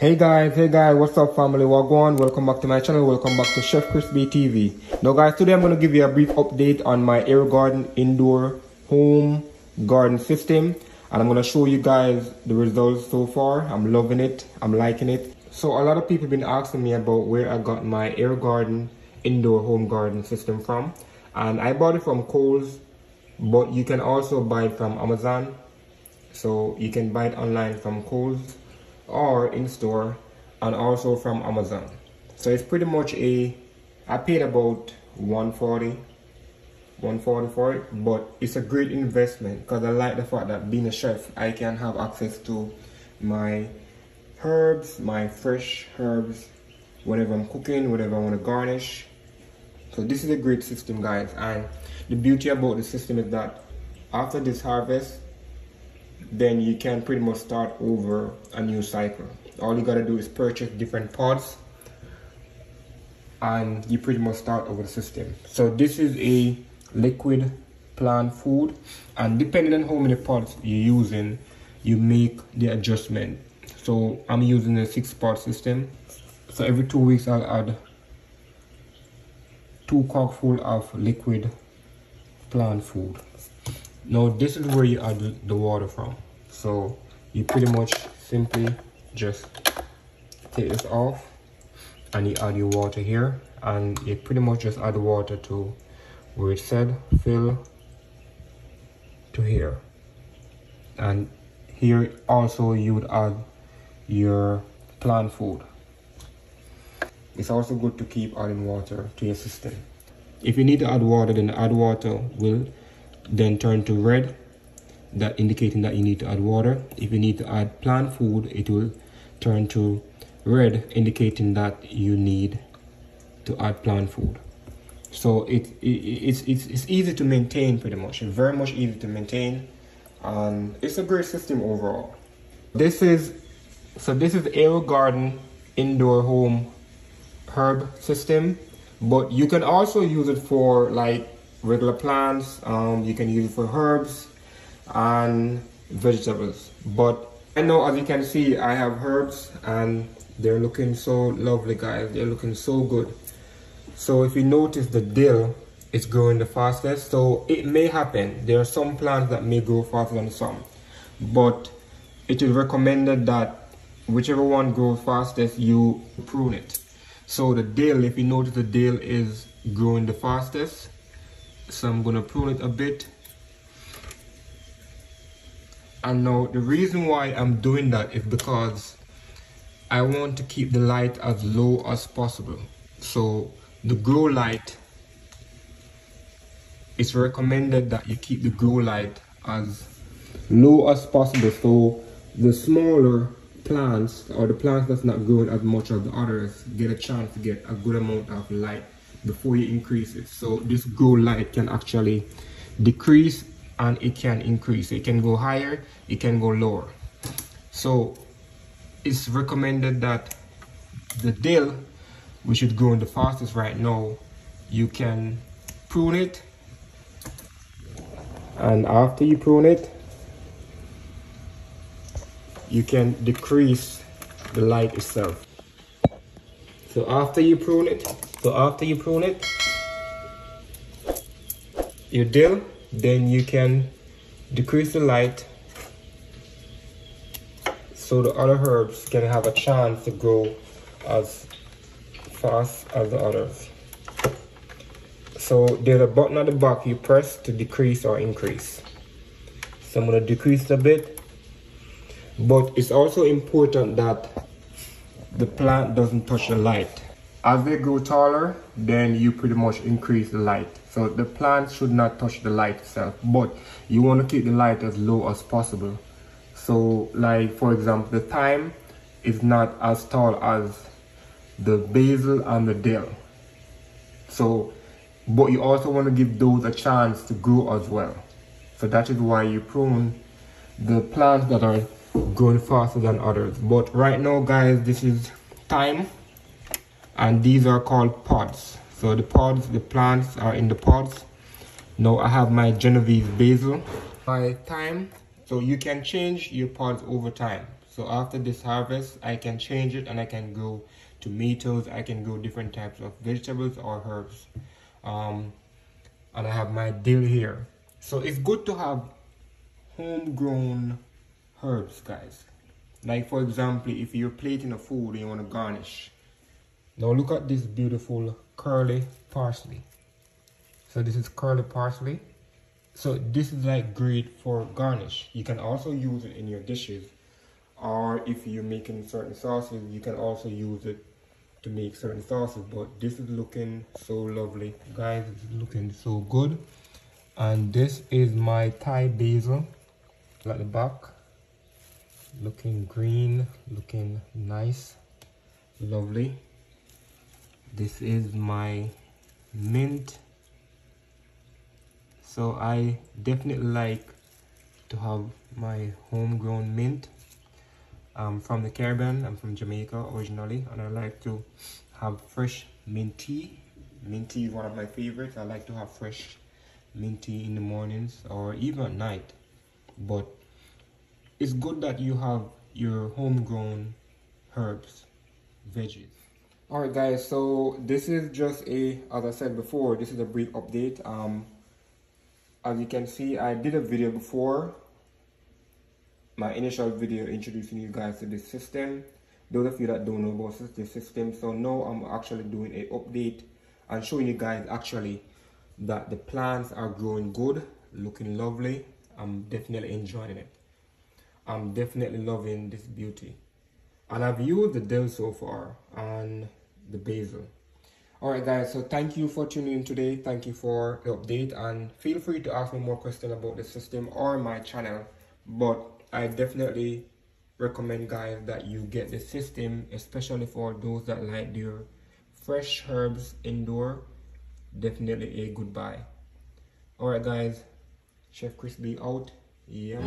Hey guys, what's up family, wagwan? Welcome back to my channel, welcome back to Chef Chrisb TV. Now guys, today I'm going to give you a brief update on my Aerogarden indoor home garden system. And I'm going to show you guys the results so far. I'm loving it, I'm liking it. So a lot of people have been asking me about where I got my Aerogarden indoor home garden system from. And I bought it from Kohl's, but you can also buy it from Amazon. So you can buy it online from Kohl's or in store, and also from Amazon. So it's pretty much I paid about 140 for it, but it's a great investment because I like the fact that being a chef, I can have access to my herbs, my fresh herbs, whatever I'm cooking, whatever I want to garnish. So this is a great system, guys. And the beauty about the system is that after this harvest, then you can pretty much start over a new cycle. All you gotta do is purchase different pods and you pretty much start over the system. So this is a liquid plant food, and depending on how many pods you're using, you make the adjustment. So I'm using a 6-pod system. So every 2 weeks I'll add 2 corkful of liquid plant food. Now this is where you add the water from. So you pretty much simply just take this off and you add your water here, and you pretty much just add the water to where it said fill to here. And here also you would add your plant food. It's also good to keep adding water to your system. If you need to add water, then add water will then turn to red, that indicating that you need to add water. If you need to add plant food, it will turn to red, indicating that you need to add plant food. So it's easy to maintain, pretty much. It's very much easy to maintain, and it's a great system overall. This is Aerogarden indoor home herb system, but you can also use it for like regular plants. You can use it for herbs and vegetables. But I know, as you can see, I have herbs and they're looking so lovely, guys. They're looking so good. So if you notice, the dill is growing the fastest. So it may happen, there are some plants that may grow faster than some, but it is recommended that whichever one grows fastest, you prune it. So the dill, if you notice, the dill is growing the fastest. So I'm gonna prune it a bit. And now the reason why I'm doing that is because I want to keep the light as low as possible. So the grow light, it's recommended that you keep the grow light as low as possible, so the smaller plants, or the plants that's not growing as much as the others, get a chance to get a good amount of light before you increase it. So this grow light can actually decrease and it can increase. It can go higher, it can go lower. So it's recommended that the dill, which is growing the fastest right now, you can prune it, and after you prune it, you can decrease the light itself. So after you prune it, your dill, then you can decrease the light so the other herbs can have a chance to grow as fast as the others. So there's a button at the back you press to decrease or increase. So I'm going to decrease it a bit, but it's also important that the plant doesn't touch the light. As they grow taller, then you pretty much increase the light. So the plant should not touch the light itself, but you want to keep the light as low as possible. So like, for example, the thyme is not as tall as the basil and the dill. So, but you also want to give those a chance to grow as well. So that is why you prune the plants that are growing faster than others. But right now, guys, this is thyme, and these are called pods. So the pods, the plants are in the pods. Now I have my Genovese basil, my thyme. So you can change your pods over time. So after this harvest, I can change it and I can grow tomatoes. I can grow different types of vegetables or herbs. And I have my dill here. So it's good to have homegrown herbs, guys. Like for example, if you're plating a food and you want to garnish. Now look at this beautiful curly parsley. So this is curly parsley. So this is like great for garnish. You can also use it in your dishes, or if you're making certain sauces, you can also use it to make certain sauces. But this is looking so lovely, guys. It's looking so good. And this is my Thai basil at the back, looking green, looking nice, lovely. This is my mint. So I definitely like to have my homegrown mint. I'm from the Caribbean, I'm from Jamaica originally, and I like to have fresh mint tea. Mint tea is one of my favorites. I like to have fresh mint tea in the mornings or even at night. But it's good that you have your homegrown herbs, veggies. Alright guys, so this is just as I said before, this is a brief update. As you can see, I did a video before, my initial video introducing you guys to this system. Those of you that don't know about this system, so now I'm actually doing an update and showing you guys actually that the plants are growing good, looking lovely. I'm definitely enjoying it. I'm definitely loving this beauty. And I've used the dill so far and the basil. Alright guys, so thank you for tuning in today. Thank you for the update, and feel free to ask me more questions about the system or my channel. But I definitely recommend guys that you get the system, especially for those that like their fresh herbs indoor. Definitely a good buy. Alright guys, Chef Chrisb out. Yeah.